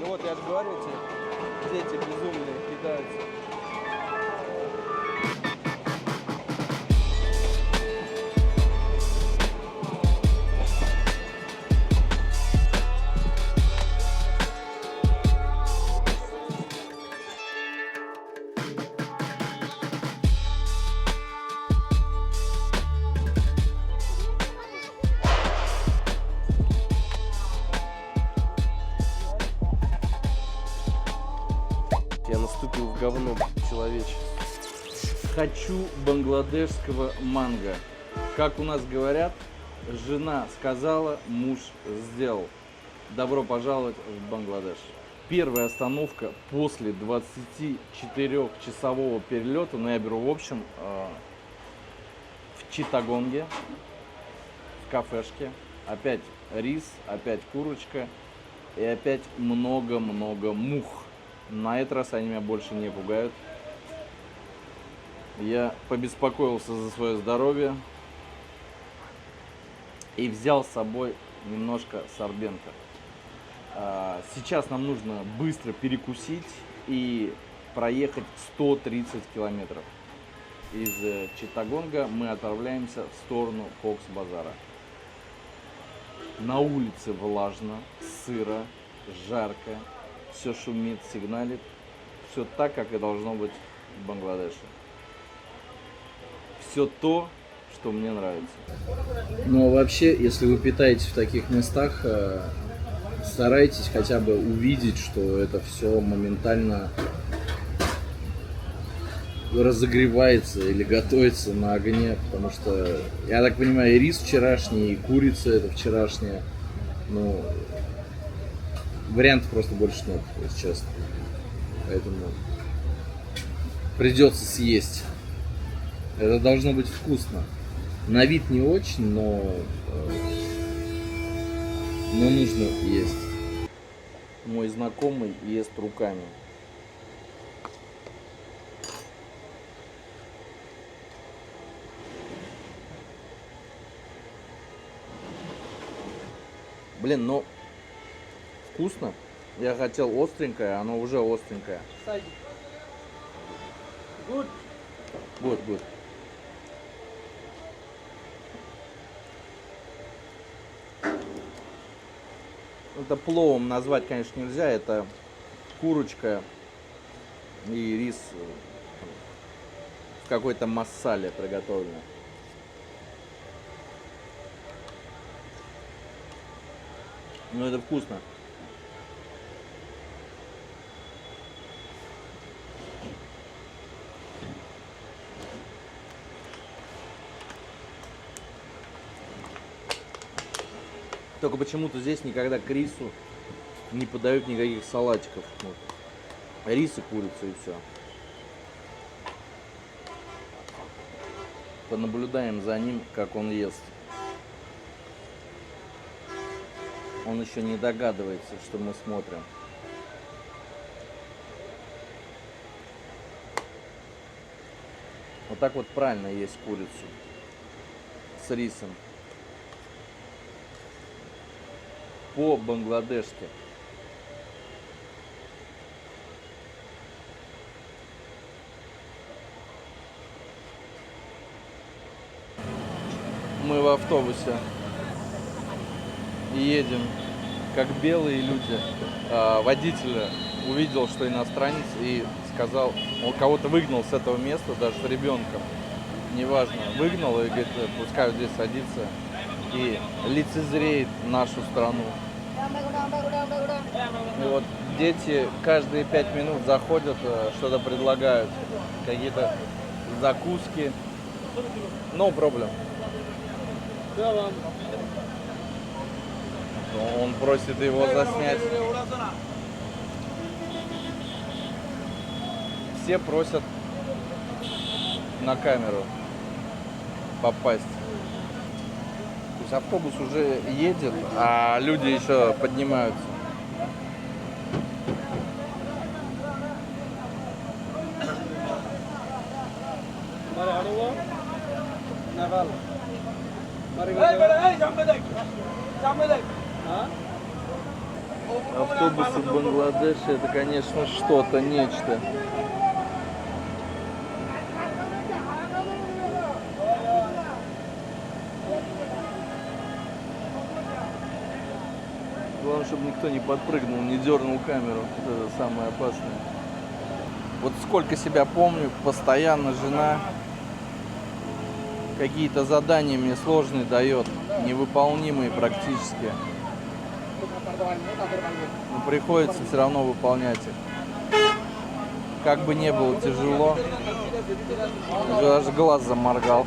Ну вот, я же говорю, эти дети безумные кидаются. Я наступил в говно человечество. Хочу бангладешского манго. Как у нас говорят, жена сказала, муж сделал. Добро пожаловать в Бангладеш. Первая остановка после 24-часового перелета, но я беру в общем, в Читтагонге, в кафешке. Опять рис, опять курочка и опять много-много мух. На этот раз они меня больше не пугают. Я побеспокоился за свое здоровье и взял с собой немножко сорбента. Сейчас нам нужно быстро перекусить и проехать 130 километров. Из Читтагонга мы отправляемся в сторону Кокс-базара. На улице влажно, сыро, жарко, все шумит, сигналит. Все так, как и должно быть в Бангладеше. Все то, что мне нравится. Но вообще, если вы питаетесь в таких местах, старайтесь хотя бы увидеть, что это все моментально разогревается или готовится на огне, потому что, я так понимаю, и рис вчерашний, и курица это вчерашняя, ну, вариантов просто больше нет, если честно, поэтому придется съесть. Это должно быть вкусно. На вид не очень, но нужно есть. Мой знакомый ест руками. Блин, ну вкусно. Я хотел остренькое, оно уже остренькое. Good. Это пловом назвать, конечно, нельзя. Это курочка и рис в какой-то массале приготовлено. Но это вкусно. Только почему-то здесь никогда к рису не подают никаких салатиков. Вот. Рис и курица и все. Понаблюдаем за ним, как он ест. Он еще не догадывается, что мы смотрим. Вот так вот правильно есть курицу с рисом. По-бангладешски. Мы в автобусе едем, как белые люди. Водитель увидел, что иностранец, и сказал, он кого-то выгнал с этого места, даже с ребенком, неважно, выгнал и говорит, пускай здесь садится и лицезреет нашу страну. И вот дети каждые 5 минут заходят, что-то предлагают, какие-то закуски. No problem. Он просит его заснять. Все просят на камеру попасть. То есть автобус уже едет, а люди еще поднимаются. Автобусы в Бангладеше — это, конечно, что-то, нечто. Главное, чтобы никто не подпрыгнул, не дернул камеру. Это самое опасное. Вот сколько себя помню, постоянно жена какие-то задания мне сложные дает, невыполнимые практически. Но приходится все равно выполнять их. Как бы не было тяжело, даже глаз заморгал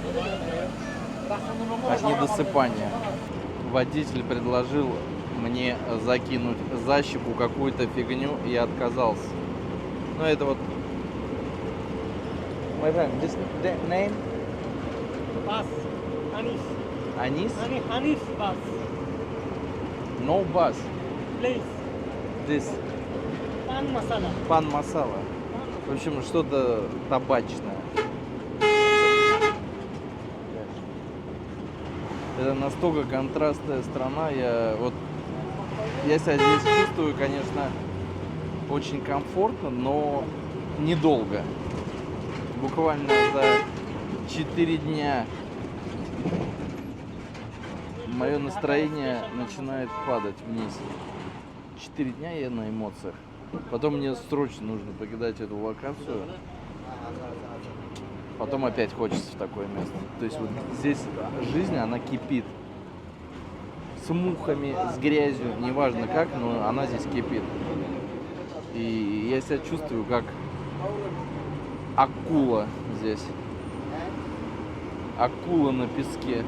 от недосыпания. Водитель предложил мне закинуть за щеку какую-то фигню, и я отказался. Ну это вот... My friend, this name? Bus. Anis. Anis? Anis bus. No bus. Please. This. Pan masala. Пан масала. В общем, что-то табачное. Это настолько контрастная страна. Я себя здесь чувствую, конечно, очень комфортно, но недолго. Буквально за 4 дня мое настроение начинает падать вниз. 4 дня я на эмоциях. Потом мне срочно нужно покидать эту локацию. Потом опять хочется в такое место. То есть вот здесь жизнь, она кипит. С мухами, с грязью, неважно как, но она здесь кипит. И я себя чувствую как акула здесь. Акула на песке.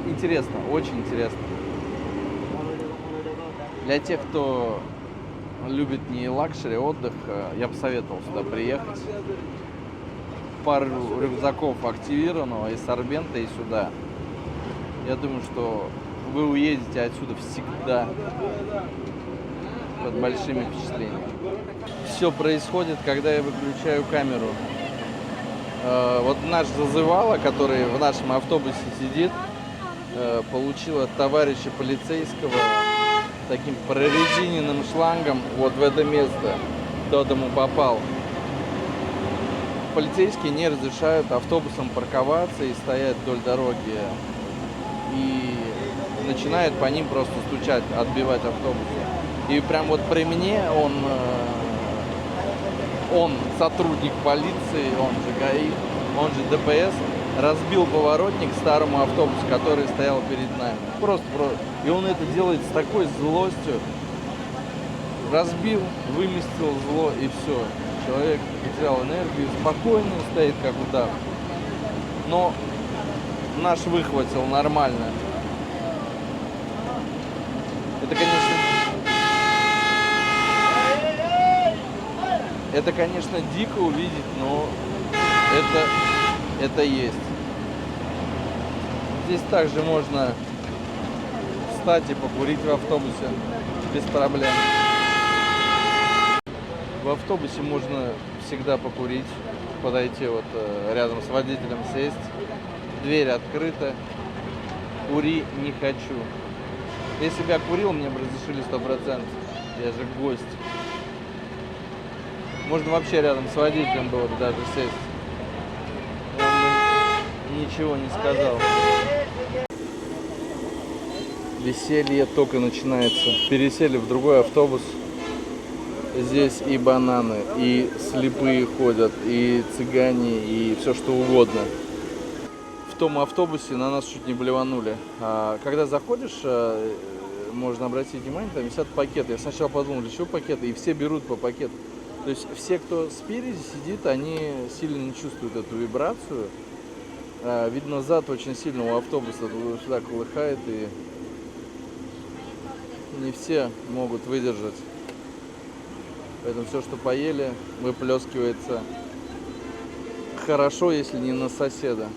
Интересно, очень интересно. Для тех, кто любит не лакшери отдых, я бы советовал сюда приехать. Пару рюкзаков активированного из Сорбента и сюда. Я думаю, что вы уедете отсюда всегда под большими впечатлениями. Все происходит, когда я выключаю камеру. Вот наш зазывало, который в нашем автобусе сидит, получил от товарища полицейского таким прорезиненным шлангом вот в это место. Тот ему попал. Полицейские не разрешают автобусам парковаться и стоять вдоль дороги. И начинают по ним просто стучать, отбивать автобусы. И прям вот при мне он сотрудник полиции, он же ГАИ, он же ДПС, разбил поворотник старому автобусу, который стоял перед нами. Просто. И он это делает с такой злостью. Разбил, выместил зло, и все. Человек потерял энергию, спокойно стоит, как удав. Но наш выхватил нормально. Это, конечно, дико увидеть, но это есть. Здесь также можно встать и покурить в автобусе без проблем. В автобусе можно всегда покурить, подойти вот рядом с водителем, сесть. Дверь открыта. Кури, не хочу. Если бы я курил, мне бы разрешили 100%. Я же гость. Можно вообще рядом с водителем было бы даже сесть. Он бы ничего не сказал. Веселье только начинается. Пересели в другой автобус. Здесь и бананы, и слепые ходят, и цыгане, и все что угодно. В том автобусе на нас чуть не блеванули. А когда заходишь, можно обратить внимание, там висят пакеты. Я сначала подумал, для чего пакеты? И все берут по пакету. То есть все, кто спереди сидит, они сильно не чувствуют эту вибрацию. Видно, зад очень сильно у автобуса туда колыхает, и не все могут выдержать. Поэтому все, что поели, выплескивается хорошо, если не на соседа.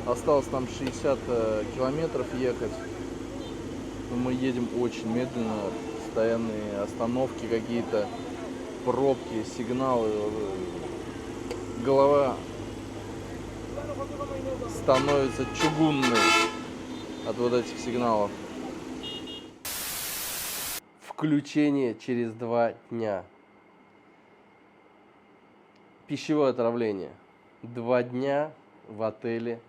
Осталось там 60 километров ехать. Но мы едем очень медленно. Постоянные остановки какие-то, пробки, сигналы. Голова становится чугунной от вот этих сигналов. Включение через 2 дня. Пищевое отравление. 2 дня в отеле.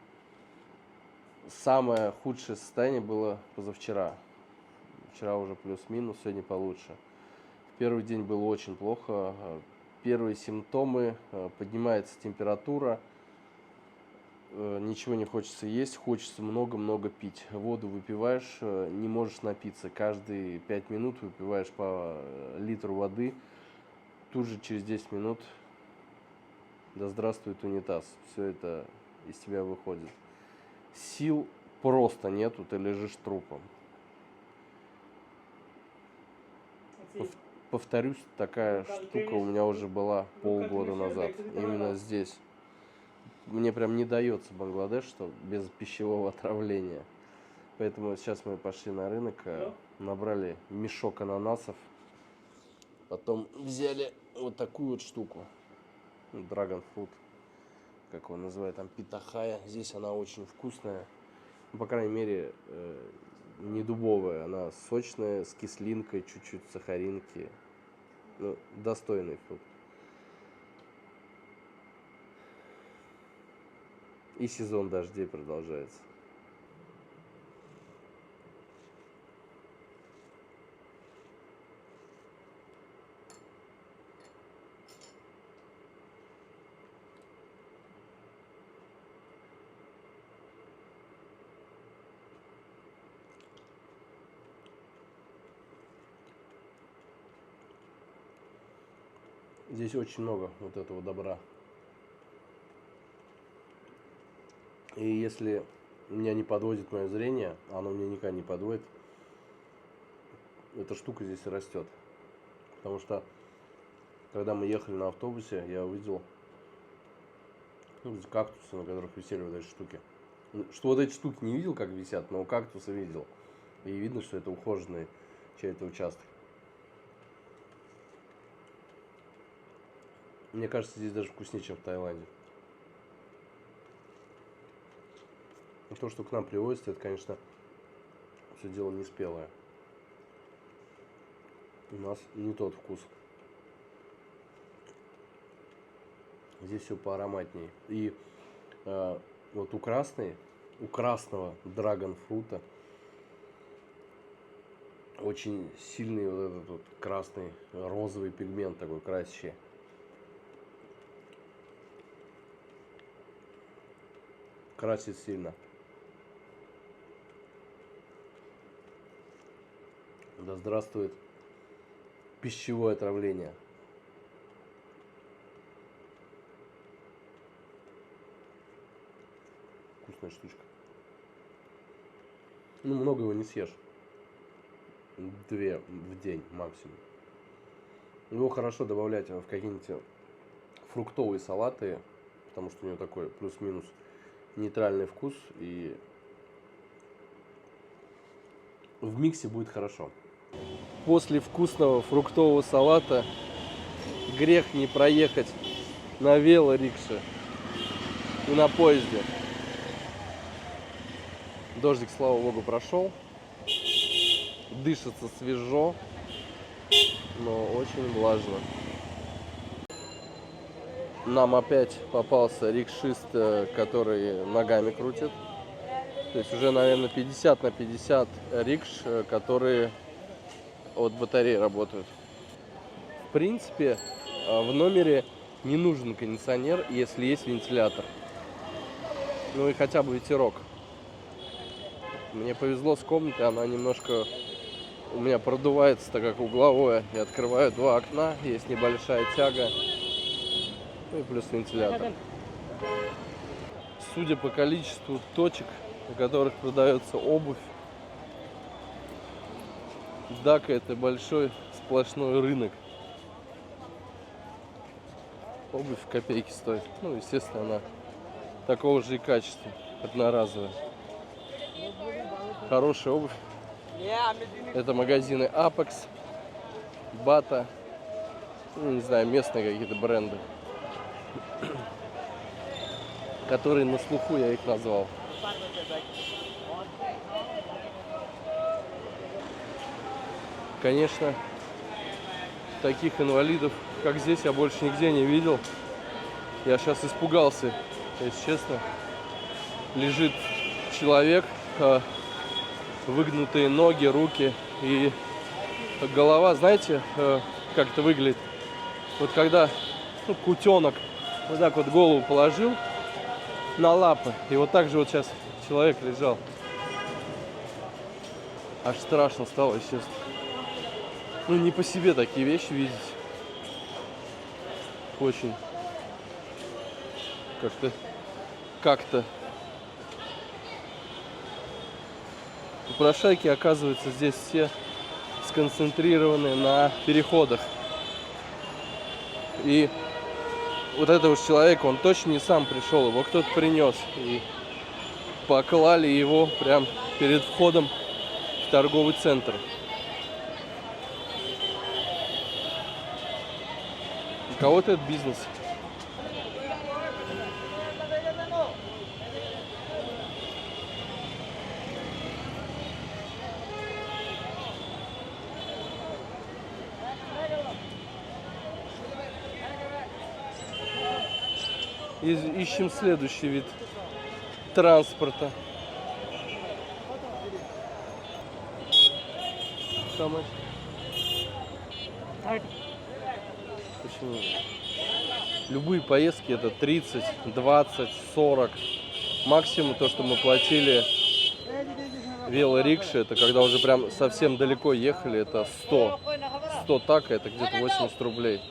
Самое худшее состояние было позавчера. Вчера уже плюс-минус, сегодня получше. В первый день было очень плохо. Первые симптомы: поднимается температура, ничего не хочется есть, хочется много-много пить. Воду выпиваешь, не можешь напиться. Каждые 5 минут выпиваешь по литру воды. Тут же через 10 минут да здравствует унитаз. Все это из тебя выходит. Сил просто нету, ты лежишь трупом. Повторюсь, такая штука у меня уже была полгода назад. Именно здесь. Мне прям не дается Бангладеш, что без пищевого отравления. Поэтому сейчас мы пошли на рынок, набрали мешок ананасов. Потом взяли вот такую вот штуку. Dragon fruit, как его называют, там питахая. Здесь она очень вкусная. По крайней мере, не дубовая. Она сочная, с кислинкой, чуть-чуть сахаринки. Ну, достойный фрукт. И сезон дождей продолжается. Здесь очень много вот этого добра. И если меня не подводит мое зрение, а оно меня никогда не подводит, эта штука здесь растет. Потому что, когда мы ехали на автобусе, я увидел кактусы, на которых висели вот эти штуки. Что вот эти штуки не видел, как висят, но кактусы видел. И видно, что это ухоженный чей-то участок. Мне кажется, здесь даже вкуснее, чем в Таиланде. И то, что к нам привозится, это, конечно, все дело не спелое. У нас не тот вкус. Здесь все поароматнее. И вот у красного драгонфрута очень сильный вот этот вот красный розовый пигмент такой красящий. Красит сильно. Да здравствует пищевое отравление. Вкусная штучка. Ну, много его не съешь. 2 в день максимум. Его хорошо добавлять в какие-нибудь фруктовые салаты, потому что у него такой плюс-минус нейтральный вкус, и в миксе будет хорошо. После вкусного фруктового салата грех не проехать на велорикше и на поезде. Дождик, слава богу, прошел. Дышится свежо, но очень влажно. Нам опять попался рикшист, который ногами крутит. То есть уже, наверное, 50 на 50 рикш, которые от батареи работают. В принципе, в номере не нужен кондиционер, если есть вентилятор. Ну и хотя бы ветерок. Мне повезло с комнатой, она немножко у меня продувается, так как угловое. Я открываю 2 окна, есть небольшая тяга. Ну и плюс вентилятор. Судя по количеству точек, на которых продается обувь, Дака — это большой сплошной рынок. Обувь в копейки стоит. Ну, естественно, она такого же и качества, одноразовая. Хорошая обувь. Это магазины Apex, Bata, ну, не знаю, местные какие-то бренды, которые на слуху, я их назвал. Конечно, таких инвалидов, как здесь, я больше нигде не видел. Я сейчас испугался, если честно. Лежит человек, выгнутые ноги, руки и голова, знаете, как это выглядит? Вот когда кутенок вот так вот голову положил на лапы, и вот так же вот сейчас человек лежал. Аж страшно стало, естественно. Ну, не по себе такие вещи видеть. Очень как-то. Попрошайки, оказывается, здесь все сконцентрированы на переходах. И вот этого человека, он точно не сам пришел, его кто-то принес. И поклали его прям перед входом в торговый центр. У кого-то это бизнес. Ищем следующий вид транспорта. Почему? Любые поездки это 30, 20, 40. Максимум то, что мы платили велорикше, это когда уже прям совсем далеко ехали, это 100. 100 така, это где-то 80 рублей.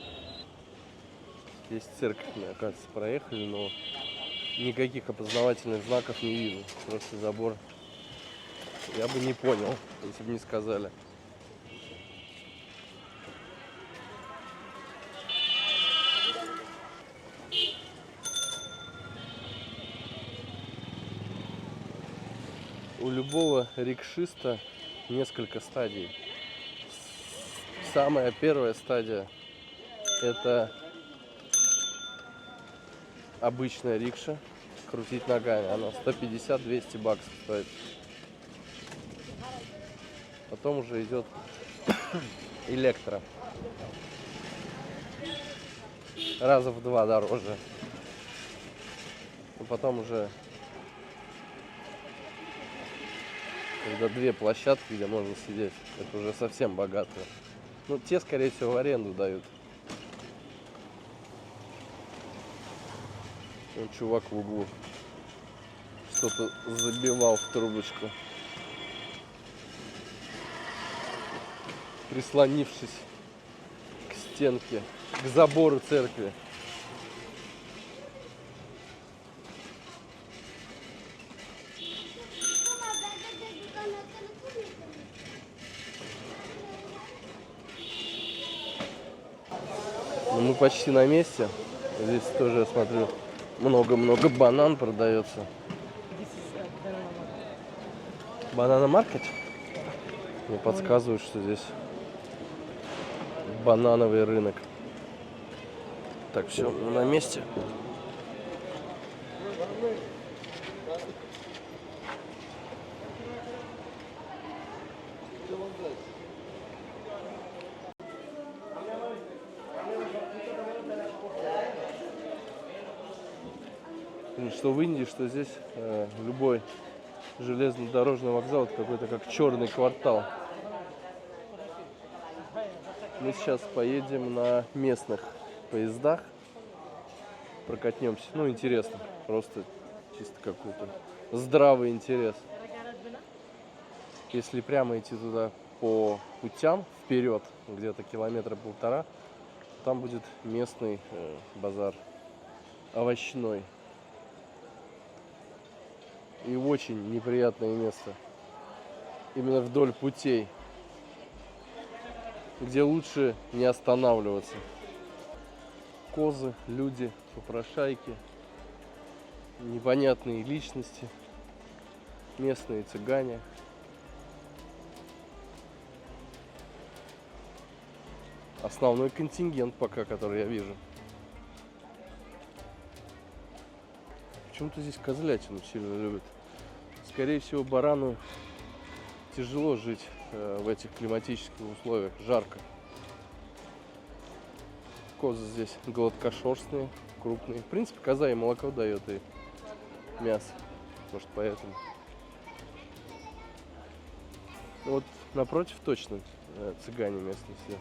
Здесь церковь, мы, оказывается, проехали, но никаких опознавательных знаков не вижу. Просто забор. Я бы не понял, если бы не сказали. У любого рикшиста несколько стадий. Самая первая стадия — это обычная рикша, крутить ногами. Она 150-200 баксов стоит. Потом уже идет электро. Раза в 2 дороже. И потом уже, когда 2 площадки, где можно сидеть, это уже совсем богатые. Ну, те, скорее всего, в аренду дают. Вот чувак в углу что-то забивал в трубочку, прислонившись к стенке, к забору церкви. Ну, мы почти на месте. Здесь тоже, я смотрю, много-много банан продается. Банана-маркет? Мне подсказывают, что здесь банановый рынок. Так, все, на месте. Что в Индии, что здесь любой железнодорожный вокзал — это какой-то как черный квартал. Мы сейчас поедем на местных поездах, прокатнемся. Ну, интересно, просто чисто какой-то здравый интерес. Если прямо идти туда по путям вперед, где-то 1,5 километра, там будет местный базар овощной. И очень неприятное место. Именно вдоль путей, где лучше не останавливаться. Козы, люди, попрошайки, непонятные личности, местные цыгане. Основной контингент пока, который я вижу. Почему-то здесь козлятину сильно любят. Скорее всего, барану тяжело жить в этих климатических условиях. Жарко. Козы здесь гладкошерстные, крупные. В принципе, коза и молоко дает, и мясо. Может, поэтому. Вот напротив точно цыгане местные все.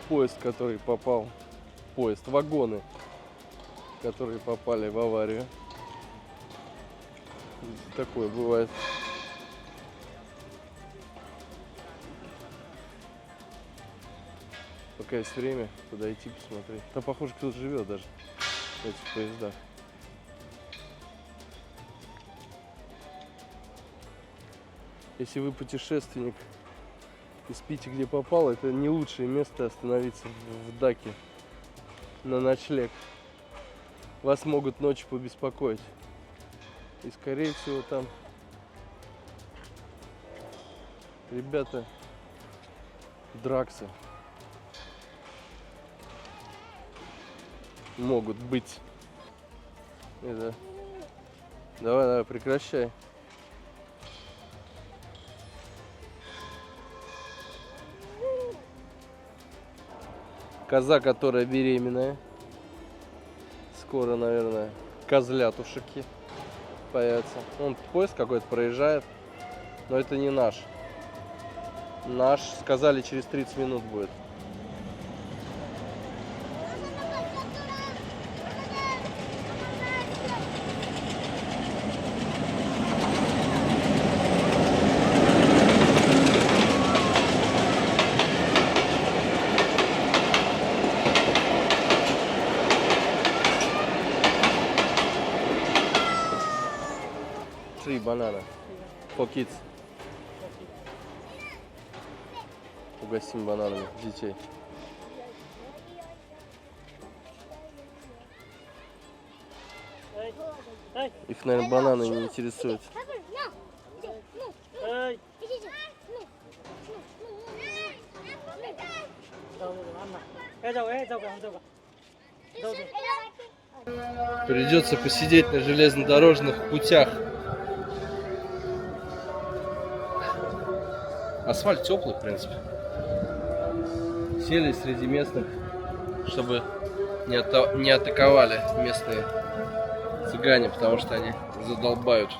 Поезд, который попал, вагоны, которые попали в аварию. Такое бывает. Пока есть время, подойти посмотреть. Там, похоже, кто-то живет даже в этих поездах. Если вы путешественник и спите где попало, это не лучшее место остановиться в Даке на ночлег. Вас могут ночью побеспокоить. И скорее всего там ребята Драксы могут быть. Это... Давай, прекращай. Коза, которая беременная. Скоро, наверное, козлятушки появятся. Вон поезд какой-то проезжает, но это не наш. Наш, сказали, через 30 минут будет. Free banana for kids. Угостим бананами детей. Их, наверное, бананы не интересуют. Эй, Придется посидеть на железнодорожных путях. Асфальт теплый, в принципе. Сели среди местных, чтобы не атаковали местные цыгане, потому что они задолбают.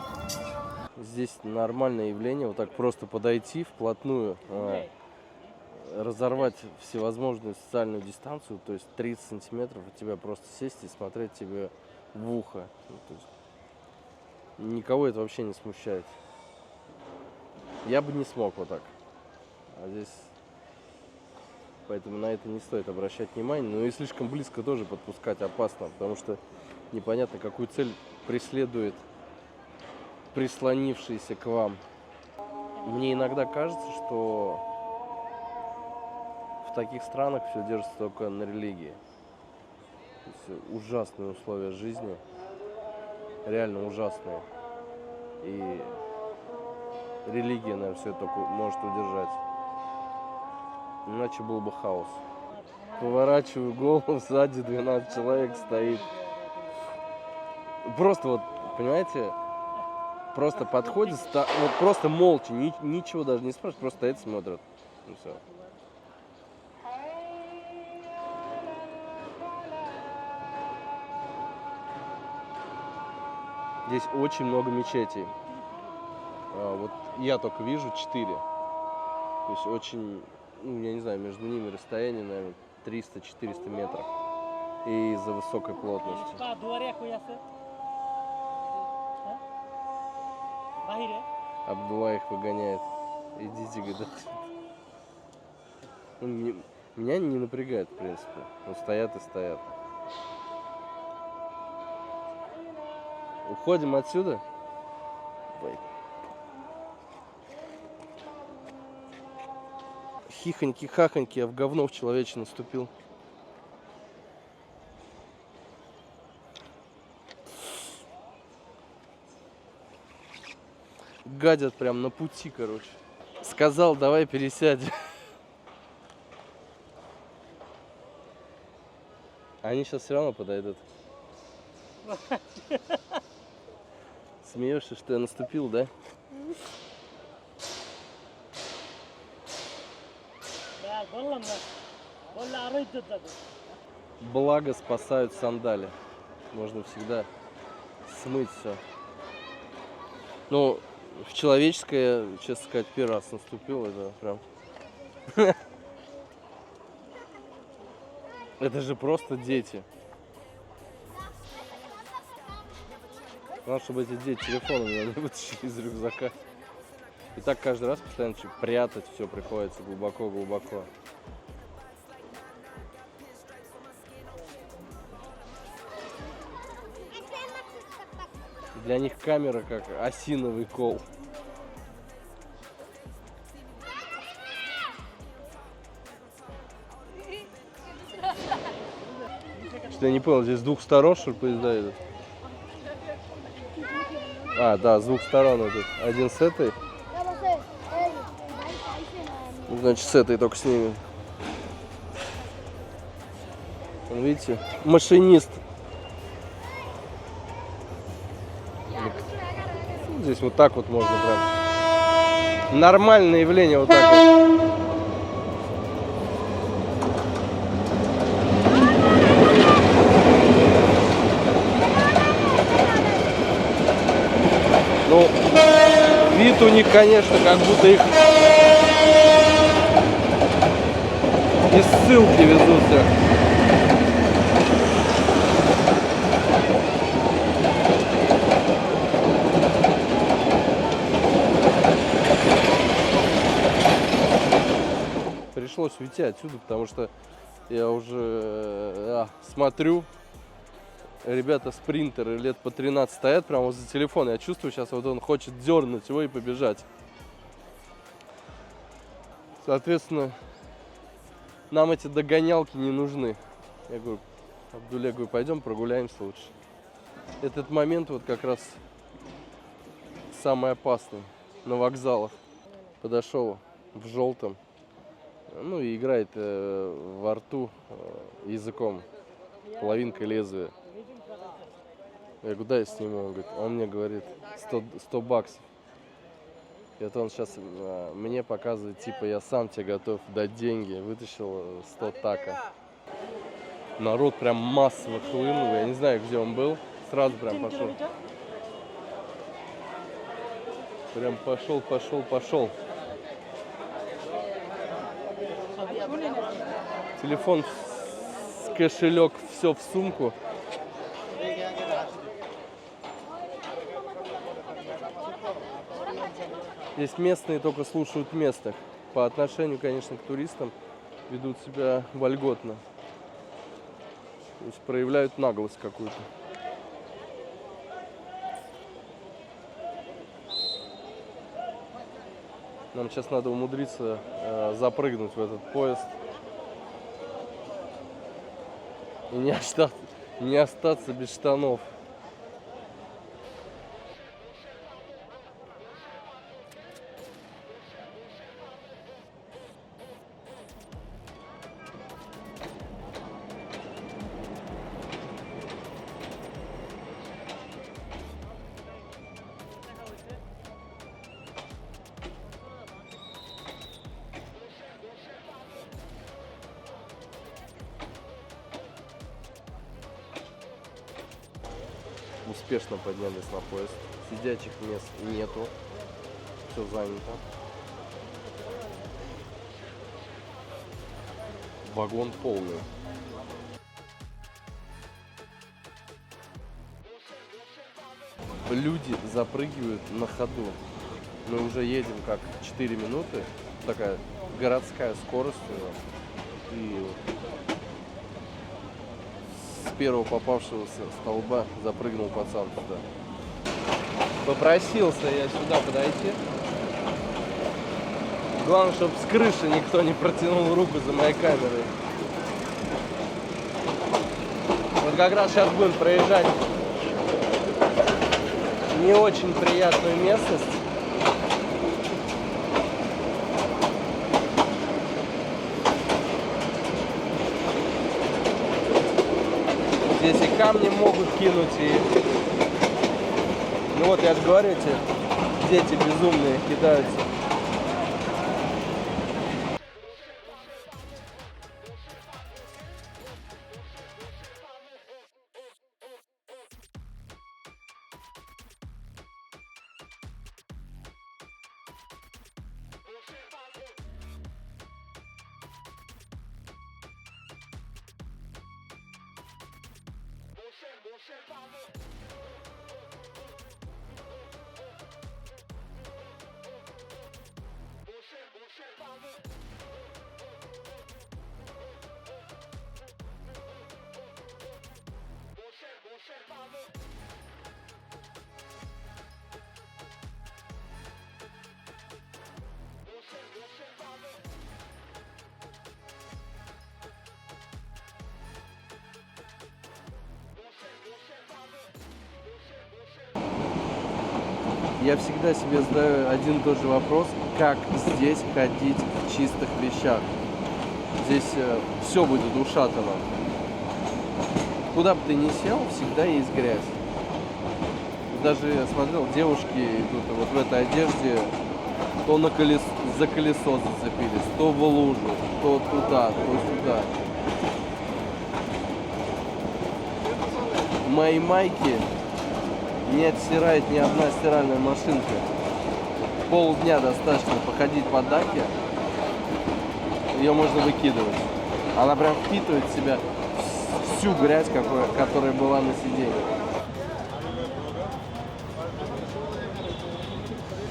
Здесь нормальное явление, вот так просто подойти вплотную, разорвать всевозможную социальную дистанцию, то есть 30 сантиметров от тебя просто сесть и смотреть тебе в ухо. Ну, то есть никого это вообще не смущает. Я бы не смог вот так. А здесь... Поэтому на это не стоит обращать внимание. Но и слишком близко тоже подпускать опасно, потому что непонятно, какую цель преследует прислонившийся к вам. Мне иногда кажется, что в таких странах все держится только на религии. То есть ужасные условия жизни, реально ужасные. И религия, наверное, все это только может удержать. Иначе был бы хаос. Поворачиваю голову, сзади 12 человек стоит. Просто вот, понимаете, просто подходит, вот просто молча, ничего даже не спрашивает, просто стоит, смотрят. И все. Здесь очень много мечетей. Вот я только вижу 4. То есть очень, ну, я не знаю, между ними расстояние, наверное, 300-400 метров. И из-за высокой плотности. Абдулла их выгоняет. Идите, говорит. Меня не напрягает, в принципе. Вот стоят и стоят. Уходим отсюда. Хихоньки-хахоньки, я в говно в человече наступил. Гадят прям на пути, короче. Сказал, давай пересядем. Они сейчас все равно подойдут. Смеешься, что я наступил, да? Ya vallahi ben. Vallahi araydı da. Благо спасают сандали. Можно всегда смыть все. Ну, в человеческое, честно сказать, первый раз наступил, это прям... Это же просто дети. Главное, чтобы эти дети телефоны у меня не вытащили из рюкзака. И так каждый раз постоянно прятать все приходится глубоко-глубоко. Для них камера как осиновый кол. Что я не понял, здесь с двух сторон, что ли, поезда идут? А, да, с двух сторон идут. Один с этой. Ну, значит, с этой только снимем. Вон, видите, машинист. Здесь вот так вот можно прям. Нормальное явление вот так вот. Ну, вид у них, конечно, как будто их из ссылки везутся. Пришлось уйти отсюда, потому что я уже смотрю, ребята спринтеры лет по 13 стоят прямо возле телефона. Я чувствую, сейчас вот он хочет дернуть его и побежать. Соответственно, нам эти догонялки не нужны. Я говорю, Абдуле, говорю, пойдем прогуляемся лучше. Этот момент вот как раз самый опасный на вокзалах. Подошел в желтом, ну и играет во рту языком, половинкой лезвия. Я говорю, дай сниму. Он говорит, он мне говорит 100 баксов. И это он сейчас мне показывает, типа, я сам тебе готов дать деньги. Вытащил 100 така. Народ прям массово хлынул. Я не знаю, где он был. Сразу прям пошел. Прям пошел. Телефон, кошелек, все в сумку. Здесь местные только слушают местных. По отношению, конечно, к туристам ведут себя вольготно. То есть проявляют наглость какую-то. Нам сейчас надо умудриться запрыгнуть в этот поезд. И не остаться без штанов. Успешно поднялись на поезд. Сидячих мест нету. Все занято. Вагон полный. Люди запрыгивают на ходу. Мы уже едем как 4 минуты. Такая городская скорость. И с первого попавшегося столба запрыгнул пацан туда. Попросился я сюда подойти. Главное, чтобы с крыши никто не протянул руку за моей камерой. Вот как раз сейчас будем проезжать не очень приятную местность. Здесь и камни могут кинуть, и... Ну вот, я же говорю, эти дети безумные кидаются. Я всегда себе задаю один и тот же вопрос, как здесь ходить в чистых вещах. Здесь все будет ушатано. Куда бы ты ни сел, всегда есть грязь. Даже я смотрел, девушки идут вот в этой одежде, то за колесо зацепились, то в лужу, то туда, то сюда. Мои майки не отстирает ни одна стиральная машинка. Полдня достаточно походить по даке, ее можно выкидывать. Она прям впитывает в себя всю грязь, которая была на сиденье.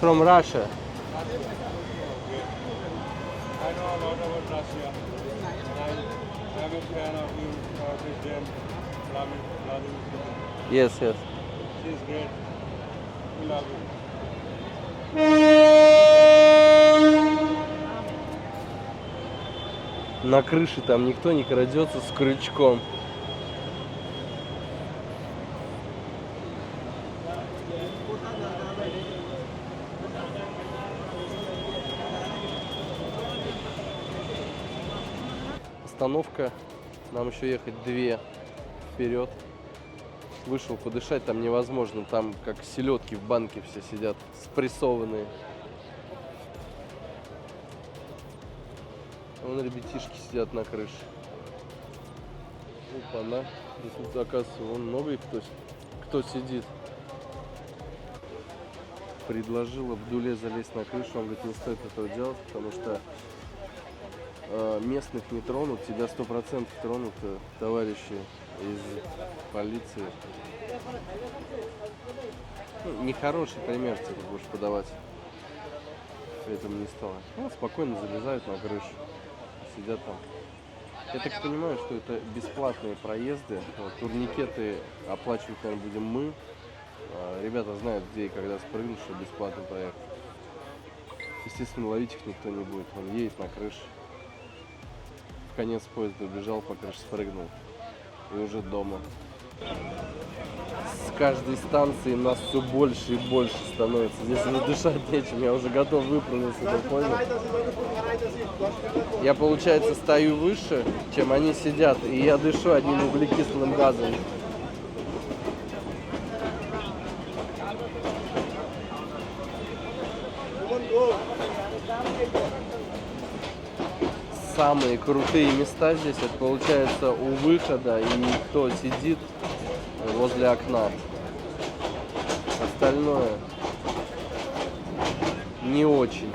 From Russia. I know a lot about Russia. I'm a fan of you, President Vladimir Putin. Yes, yes. She's great. We love you. На крыше там никто не крадется с крючком. Остановка. Нам еще ехать 2 вперед. Вышел подышать, там невозможно. Там как селедки в банке все сидят, спрессованные. Вон ребятишки сидят на крыше. Опа-на. И тут, оказывается, вон много их кто сидит. Предложил Абдуле залезть на крышу. Он говорит, не стоит этого делать, потому что местных не тронут. Тебя 100% тронут товарищи из полиции. Ну, нехороший пример тебе будешь подавать. Поэтому не стало. Ну, спокойно залезают на крышу. Сидят там. Я так понимаю, что это бесплатные проезды. Вот, турникеты оплачивать, наверное, будем мы. Ребята знают, где и когда спрыгнуть, что бесплатный проект. Естественно, ловить их никто не будет. Он едет на крыше. В конец поезда убежал, по крыше спрыгнул. И уже дома. С каждой станции нас все больше и больше становится. Здесь уже дышать нечем, я уже готов выпрыгнуть с этого поезда. Я, получается, стою выше, чем они сидят, и я дышу одним углекислым газом. Самые крутые места здесь, это получается у выхода, и кто сидит возле окна. Остальное не очень.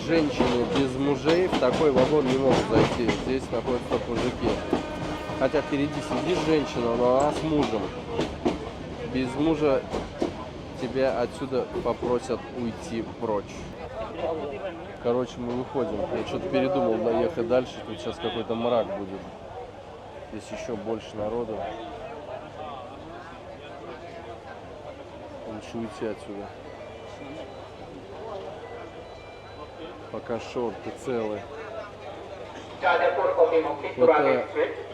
Женщины без мужей в такой вагон не могут зайти. Здесь находятся только мужики. Хотя впереди сидит женщина, но она с мужем. Без мужа тебя отсюда попросят уйти прочь. Короче, мы выходим. Я что-то передумал доехать дальше. Тут сейчас какой-то мрак будет. Здесь еще больше народу. Лучше уйти отсюда. Пока шорты целые. Вот,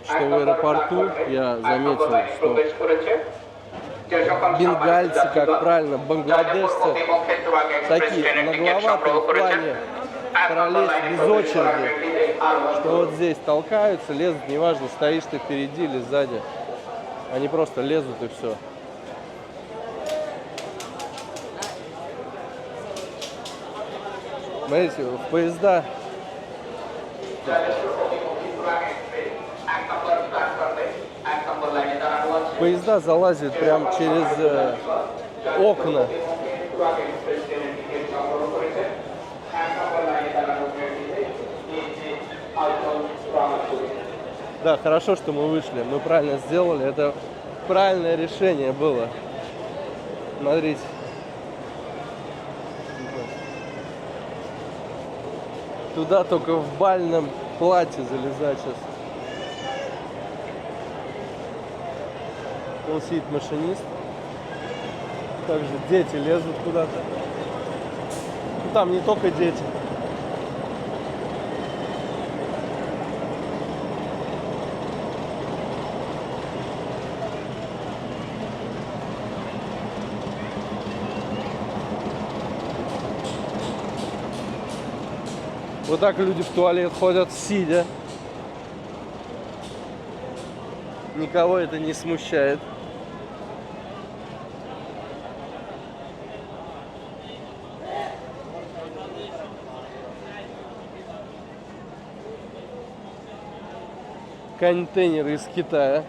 что в аэропорту я заметил, что бенгальцы, как правильно, бангладешцы, такие нагловатые в плане пролезть без очереди. что вот здесь толкаются, лезут, неважно, стоишь ты впереди или сзади. Они просто лезут и все. Смотрите, в поезда залазят прям через окна. Да, хорошо, что мы вышли. Мы правильно сделали. Это правильное решение было. Смотрите. Туда только в бальном платье залезать сейчас. Он сидит машинист. Также дети лезут куда-то. Ну, там не только дети. Вот так люди в туалет ходят, сидя. Никого это не смущает. Контейнеры из Китая.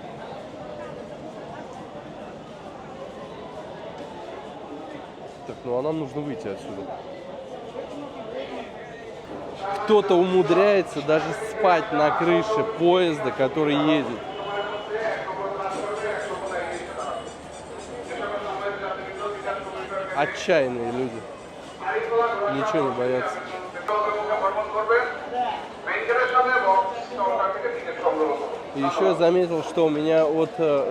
Так, ну а нам нужно выйти отсюда. Кто-то умудряется даже спать на крыше поезда, который едет. Отчаянные люди. Ничего не боятся. И еще я заметил, что у меня от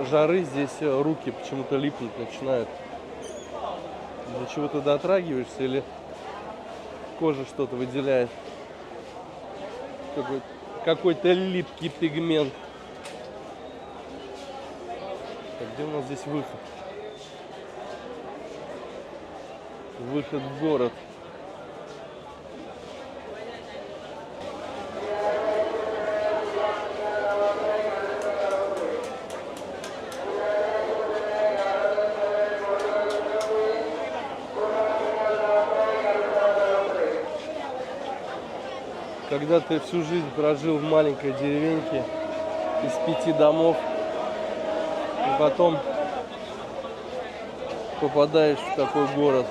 жары здесь руки почему-то липнуть начинают. До чего ты дотрагиваешься или кожа что-то выделяет? Какой-то липкий пигмент. Так, где у нас здесь выход? Выход в город. Когда ты всю жизнь прожил в маленькой деревеньке из 5 домов, и потом попадаешь в такой город.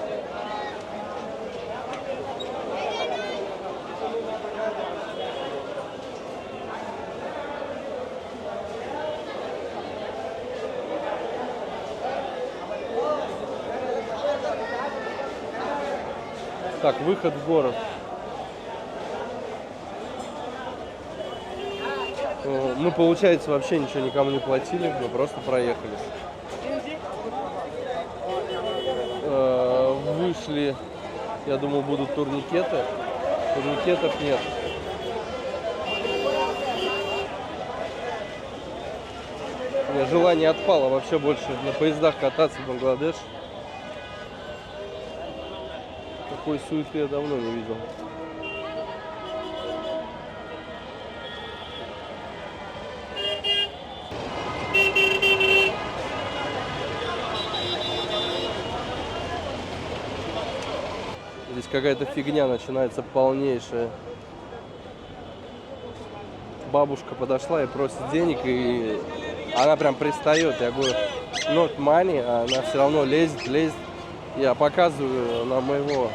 Так, выход в город. Мы, получается, вообще ничего никому не платили, мы просто проехались. Вышли, я думал, будут турникеты. Турникетов нет. У меня желание отпало вообще больше на поездах кататься в Бангладеш. Такой суеты я давно не видел. Здесь какая-то фигня начинается полнейшая. Бабушка подошла и просит денег, и она прям пристает. Я говорю, not money, а она все равно лезет. Я показываю на моего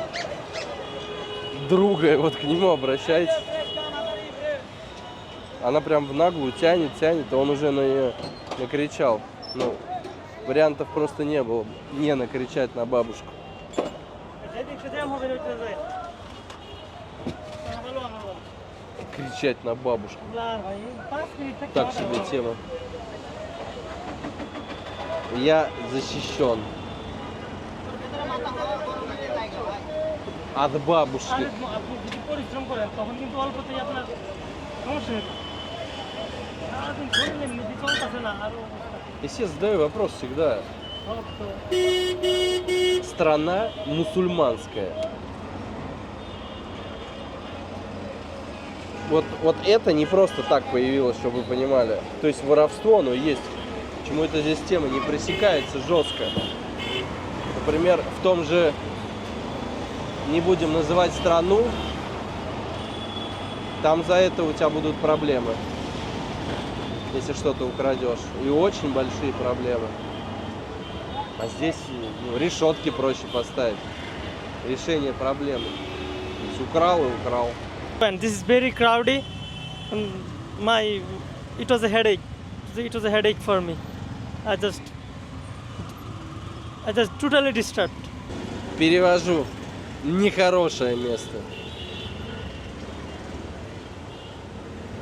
друга, и вот к нему обращайтесь. Она прям в наглую тянет, а он уже на нее накричал. Ну, вариантов просто не было, не накричать на бабушку. Кричать на бабушку. Так себе тема. Я защищен от бабушки. Я себе задаю вопрос всегда. Страна мусульманская. вот это не просто так появилось, чтобы вы понимали. То есть воровство, оно есть. Почему эта здесь тема не пресекается жестко? Например, в том же, не будем называть страну, там за это у тебя будут проблемы, если что-то украдешь. И очень большие проблемы. А здесь решетки проще поставить. Решение проблемы. То есть украл и украл. And this is very crowded. And it was a headache. It was a headache for me. I just totally disturbed. Перевожу. Нехорошее место.